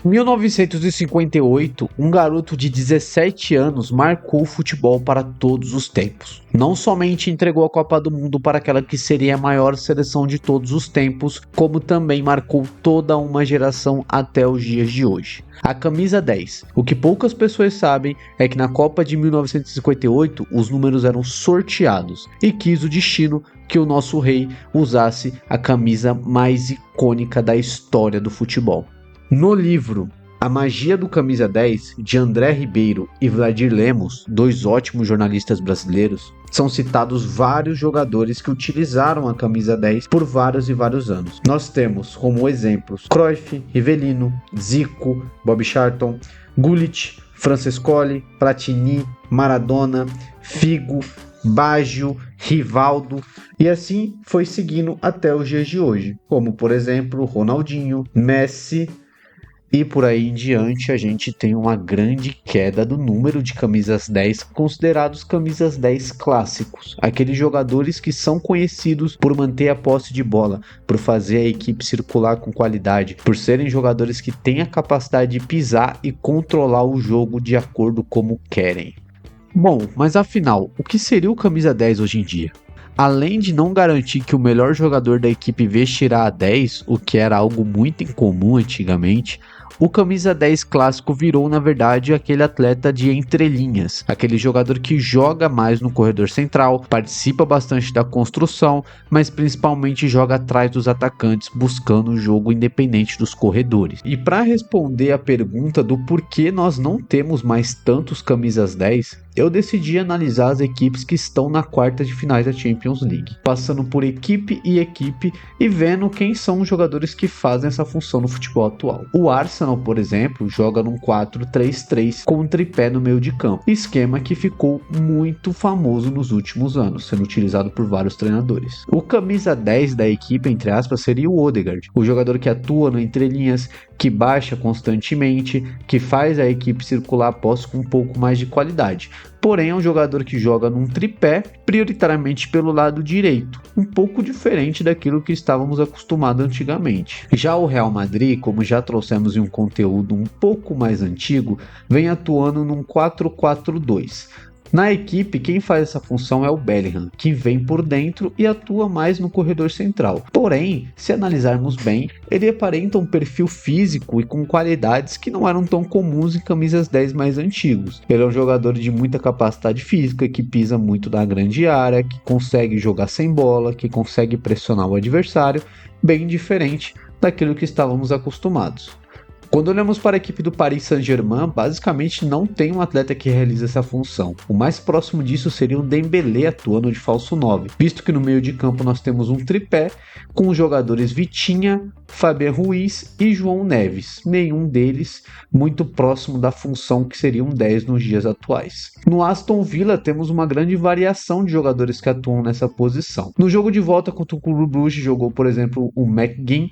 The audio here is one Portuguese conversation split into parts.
Em 1958, um garoto de 17 anos marcou o futebol para todos os tempos. Não somente entregou a Copa do Mundo para aquela que seria a maior seleção de todos os tempos, como também marcou toda uma geração até os dias de hoje. A camisa 10. O que poucas pessoas sabem é que na Copa de 1958 os números eram sorteados e quis o destino que o nosso rei usasse a camisa mais icônica da história do futebol. No livro A Magia do Camisa 10, de André Ribeiro e Vladir Lemos, dois ótimos jornalistas brasileiros, são citados vários jogadores que utilizaram a camisa 10 por vários e vários anos. Nós temos como exemplos Cruyff, Rivelino, Zico, Bob Charlton, Gullit, Francescoli, Platini, Maradona, Figo, Baggio, Rivaldo, e assim foi seguindo até os dias de hoje, como por exemplo Ronaldinho, Messi. E por aí em diante a gente tem uma grande queda do número de camisas 10 considerados camisas 10 clássicos. Aqueles jogadores que são conhecidos por manter a posse de bola, por fazer a equipe circular com qualidade, por serem jogadores que têm a capacidade de pisar e controlar o jogo de acordo como querem. Bom, mas afinal, o que seria o camisa 10 hoje em dia? Além de não garantir que o melhor jogador da equipe vestirá a 10, o que era algo muito incomum antigamente, o camisa 10 clássico virou, na verdade, aquele atleta de entrelinhas, aquele jogador que joga mais no corredor central, participa bastante da construção, mas principalmente joga atrás dos atacantes, buscando o jogo independente dos corredores. E para responder a pergunta do porquê nós não temos mais tantos camisas 10, eu decidi analisar as equipes que estão na quarta de finais da Champions League, passando por equipe e vendo quem são os jogadores que fazem essa função no futebol atual. O Arsenal, por exemplo, joga num 4-3-3 com um tripé no meio de campo, esquema que ficou muito famoso nos últimos anos, sendo utilizado por vários treinadores. O camisa 10 da equipe, entre aspas, seria o Odegaard, o jogador que atua no entrelinhas, que baixa constantemente, que faz a equipe circular a posse com um pouco mais de qualidade. Porém, é um jogador que joga num tripé, prioritariamente pelo lado direito, um pouco diferente daquilo que estávamos acostumados antigamente. Já o Real Madrid, como já trouxemos em um conteúdo um pouco mais antigo, vem atuando num 4-4-2. Na equipe, quem faz essa função é o Bellingham, que vem por dentro e atua mais no corredor central. Porém, se analisarmos bem, ele aparenta um perfil físico e com qualidades que não eram tão comuns em camisas 10 mais antigos. Ele é um jogador de muita capacidade física, que pisa muito na grande área, que consegue jogar sem bola, que consegue pressionar o adversário, bem diferente daquilo que estávamos acostumados. Quando olhamos para a equipe do Paris Saint-Germain, basicamente não tem um atleta que realiza essa função. O mais próximo disso seria o Dembélé atuando de falso 9, visto que no meio de campo nós temos um tripé com os jogadores Vitinha, Fabien Ruiz e João Neves, nenhum deles muito próximo da função que seria um 10 nos dias atuais. No Aston Villa temos uma grande variação de jogadores que atuam nessa posição. No jogo de volta contra o Clube Brugge jogou, por exemplo, o McGinn,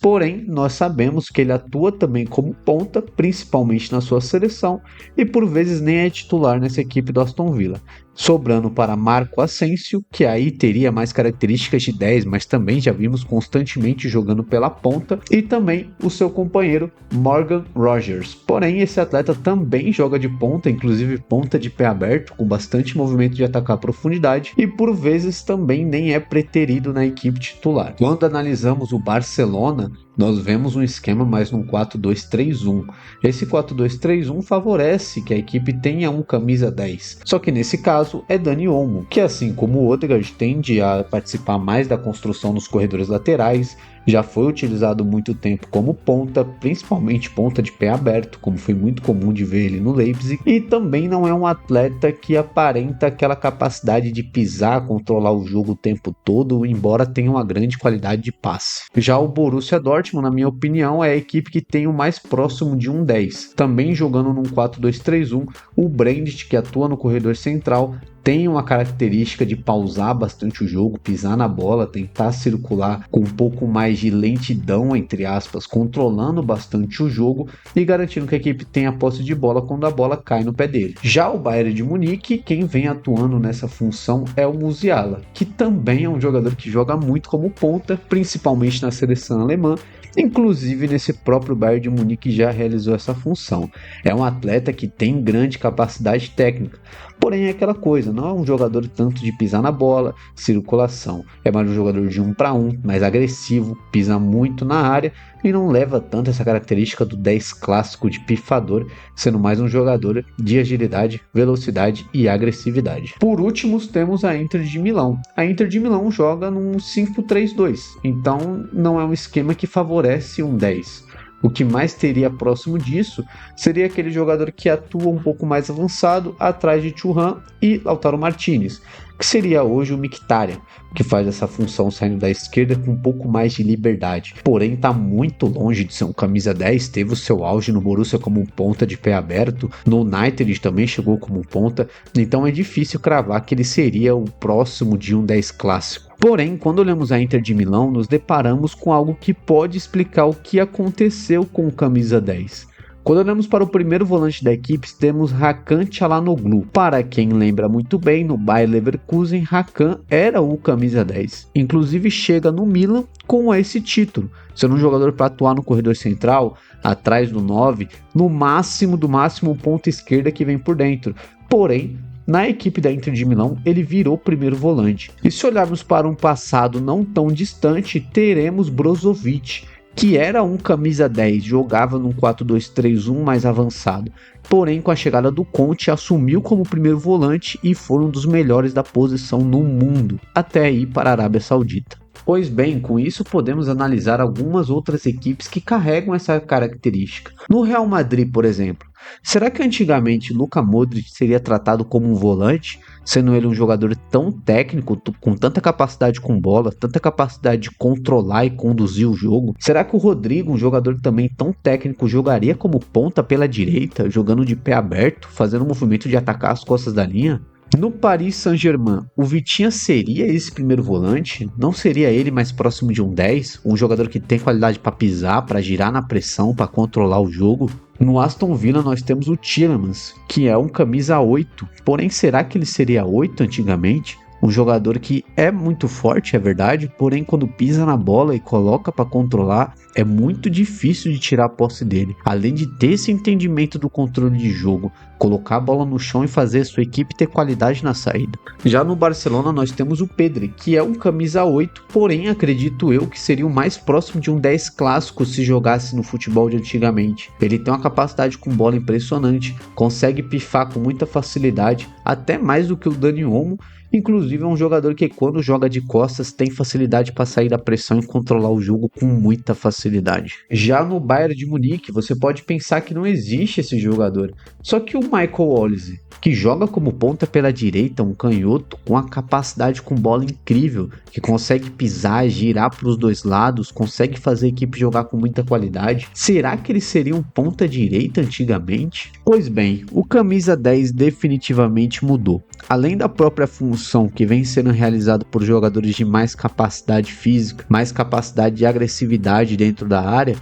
porém nós sabemos que ele atua também como ponta, principalmente na sua seleção, e por vezes nem é titular nessa equipe do Aston Villa. Sobrando para Marco Asensio, que aí teria mais características de 10, mas também já vimos constantemente jogando pela ponta, e também o seu companheiro Morgan Rogers. Porém, esse atleta também joga de ponta, inclusive ponta de pé aberto, com bastante movimento de atacar a profundidade, e por vezes também nem é preterido na equipe titular. Quando analisamos o Barcelona, nós vemos um esquema mais num 4-2-3-1. Esse 4-2-3-1 favorece que a equipe tenha um camisa 10. Só que nesse caso é Dani Olmo, que assim como o Odegaard tende a participar mais da construção nos corredores laterais, já foi utilizado muito tempo como ponta, principalmente ponta de pé aberto, como foi muito comum de ver ele no Leipzig, e também não é um atleta que aparenta aquela capacidade de pisar, controlar o jogo o tempo todo, embora tenha uma grande qualidade de passe. Já o Borussia Dortmund, na minha opinião, é a equipe que tem o mais próximo de um 10, também jogando num 4-2-3-1, o Brandt, que atua no corredor central, tem uma característica de pausar bastante o jogo, pisar na bola, tentar circular com um pouco mais de lentidão, entre aspas, controlando bastante o jogo e garantindo que a equipe tenha posse de bola quando a bola cai no pé dele. Já o Bayern de Munique, quem vem atuando nessa função é o Musiala, que também é um jogador que joga muito como ponta, principalmente na seleção alemã, Inclusive nesse próprio Bayern de Munique já realizou essa função. É um atleta que tem grande capacidade técnica, porém é aquela coisa, não é um jogador tanto de pisar na bola, circulação, é mais um jogador de 1 para 1, mais agressivo, pisa muito na área e não leva tanto essa característica do 10 clássico de pifador, sendo mais um jogador de agilidade, velocidade e agressividade. Por último, temos a Inter de Milão. A Inter de Milão joga num 5-3-2, então não é um esquema que favorece um 10. O que mais teria próximo disso seria aquele jogador que atua um pouco mais avançado atrás de Thuram e Lautaro Martinez, que seria hoje o Mkhitaryan, que faz essa função saindo da esquerda com um pouco mais de liberdade. Porém, está muito longe de ser um camisa 10, teve o seu auge no Borussia como um ponta de pé aberto, no United também chegou como um ponta, então é difícil cravar que ele seria o próximo de um 10 clássico. Porém, quando olhamos a Inter de Milão, nos deparamos com algo que pode explicar o que aconteceu com o camisa 10. Quando olhamos para o primeiro volante da equipe, temos Hakan Çalhanoğlu. Para quem lembra muito bem, no Bayer Leverkusen, Hakan era o camisa 10. Inclusive chega no Milan com esse título, sendo um jogador para atuar no corredor central, atrás do 9, no máximo do máximo ponta esquerda que vem por dentro. Porém, na equipe da Inter de Milão, ele virou primeiro volante. E se olharmos para um passado não tão distante, teremos Brozovic, que era um camisa 10, jogava num 4-2-3-1 mais avançado. Porém, com a chegada do Conte, assumiu como primeiro volante e foi um dos melhores da posição no mundo, até ir para a Arábia Saudita. Pois bem, com isso podemos analisar algumas outras equipes que carregam essa característica. No Real Madrid, por exemplo, será que antigamente Luka Modric seria tratado como um volante, sendo ele um jogador tão técnico, com tanta capacidade com bola, tanta capacidade de controlar e conduzir o jogo? Será que o Rodrigo, um jogador também tão técnico, jogaria como ponta pela direita, jogando de pé aberto, fazendo o movimento de atacar as costas da linha? No Paris Saint-Germain, o Vitinha seria esse primeiro volante? Não seria ele mais próximo de um 10? Um jogador que tem qualidade para pisar, para girar na pressão, para controlar o jogo? No Aston Villa nós temos o Tielemans, que é um camisa 8. Porém, será que ele seria 8 antigamente? Um jogador que é muito forte, é verdade, porém quando pisa na bola e coloca para controlar, é muito difícil de tirar a posse dele. Além de ter esse entendimento do controle de jogo, colocar a bola no chão e fazer a sua equipe ter qualidade na saída. Já no Barcelona nós temos o Pedri, que é um camisa 8, porém acredito eu que seria o mais próximo de um 10 clássico se jogasse no futebol de antigamente. Ele tem uma capacidade com bola impressionante, consegue pifar com muita facilidade, até mais do que o Dani Olmo. Inclusive é um jogador que quando joga de costas tem facilidade para sair da pressão e controlar o jogo com muita facilidade. Já no Bayern de Munique você pode pensar que não existe esse jogador, só que o Michael Olise, que joga como ponta pela direita, um canhoto com a capacidade com bola incrível, que consegue pisar, girar para os dois lados, consegue fazer a equipe jogar com muita qualidade. Será que ele seria um ponta direita antigamente? Pois bem, o camisa 10 definitivamente mudou. Além da própria função que vem sendo realizada por jogadores de mais capacidade física, mais capacidade de agressividade dentro da área,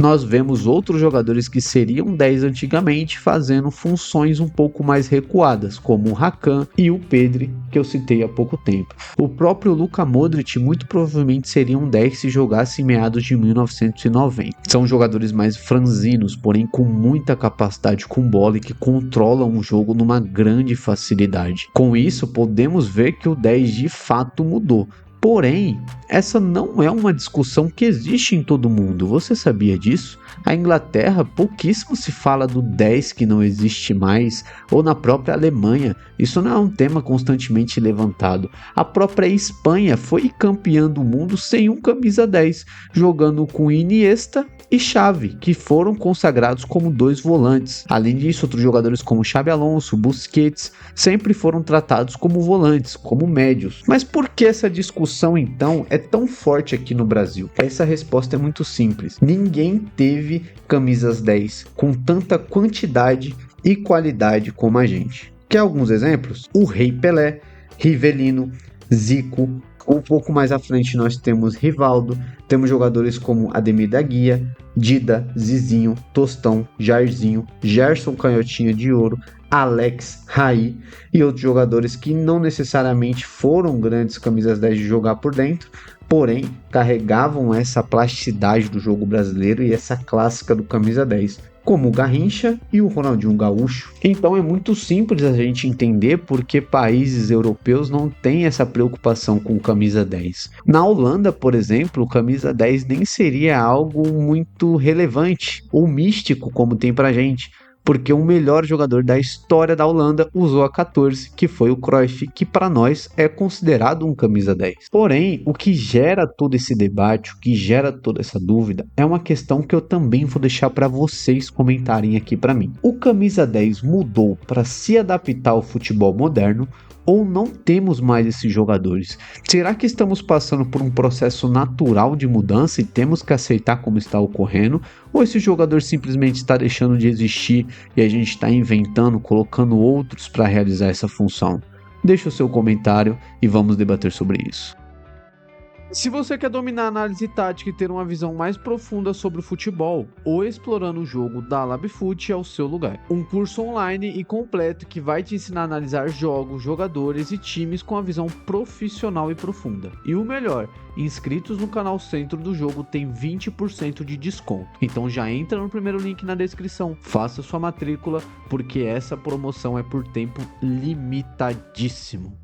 nós vemos outros jogadores que seriam 10 antigamente fazendo funções um pouco mais recuadas, como o Hakan e o Pedri, que eu citei há pouco tempo. O próprio Luka Modric muito provavelmente seria um 10 se jogasse em meados de 1990. São jogadores mais franzinos, porém com muita capacidade com bola e que controlam o jogo numa grande facilidade. Com isso, podemos ver que o 10 de fato mudou. Porém, essa não é uma discussão que existe em todo mundo. Você sabia disso? A Inglaterra, pouquíssimo se fala do 10 que não existe mais, ou na própria Alemanha. Isso não é um tema constantemente levantado. A própria Espanha foi campeã do mundo sem um camisa 10, jogando com Iniesta e Xavi, que foram consagrados como 2 volantes. Além disso, outros jogadores como Xabi Alonso, Busquets, sempre foram tratados como volantes, como médios. Mas por que essa discussão então é tão forte aqui no Brasil? Essa resposta é muito simples. Ninguém teve camisas 10 com tanta quantidade e qualidade como a gente. Quer alguns exemplos? O Rei Pelé, Rivelino, Zico. Um pouco mais à frente nós temos Rivaldo, temos jogadores como Ademir da Guia, Dida, Zizinho, Tostão, Jairzinho, Gerson Canhotinha de Ouro, Alex Raí e outros jogadores que não necessariamente foram grandes camisas 10 de jogar por dentro, porém carregavam essa plasticidade do jogo brasileiro e essa clássica do camisa 10, como o Garrincha e o Ronaldinho Gaúcho. Então é muito simples a gente entender porque países europeus não têm essa preocupação com camisa 10. Na Holanda, por exemplo, camisa 10 nem seria algo muito relevante ou místico como tem pra gente, porque o melhor jogador da história da Holanda usou a 14, que foi o Cruyff, que para nós é considerado um camisa 10. Porém, o que gera todo esse debate, o que gera toda essa dúvida, é uma questão que eu também vou deixar para vocês comentarem aqui para mim. O camisa 10 mudou para se adaptar ao futebol moderno ou não temos mais esses jogadores? Será que estamos passando por um processo natural de mudança e temos que aceitar como está ocorrendo? Ou esse jogador simplesmente está deixando de existir e a gente está inventando, colocando outros para realizar essa função? Deixa o seu comentário e vamos debater sobre isso. Se você quer dominar a análise tática e ter uma visão mais profunda sobre o futebol, ou explorando o jogo da LabFoot é o seu lugar. Um curso online e completo que vai te ensinar a analisar jogos, jogadores e times com a visão profissional e profunda. E o melhor, inscritos no canal Centro do Jogo tem 20% de desconto. Então já entra no primeiro link na descrição, faça sua matrícula, porque essa promoção é por tempo limitadíssimo.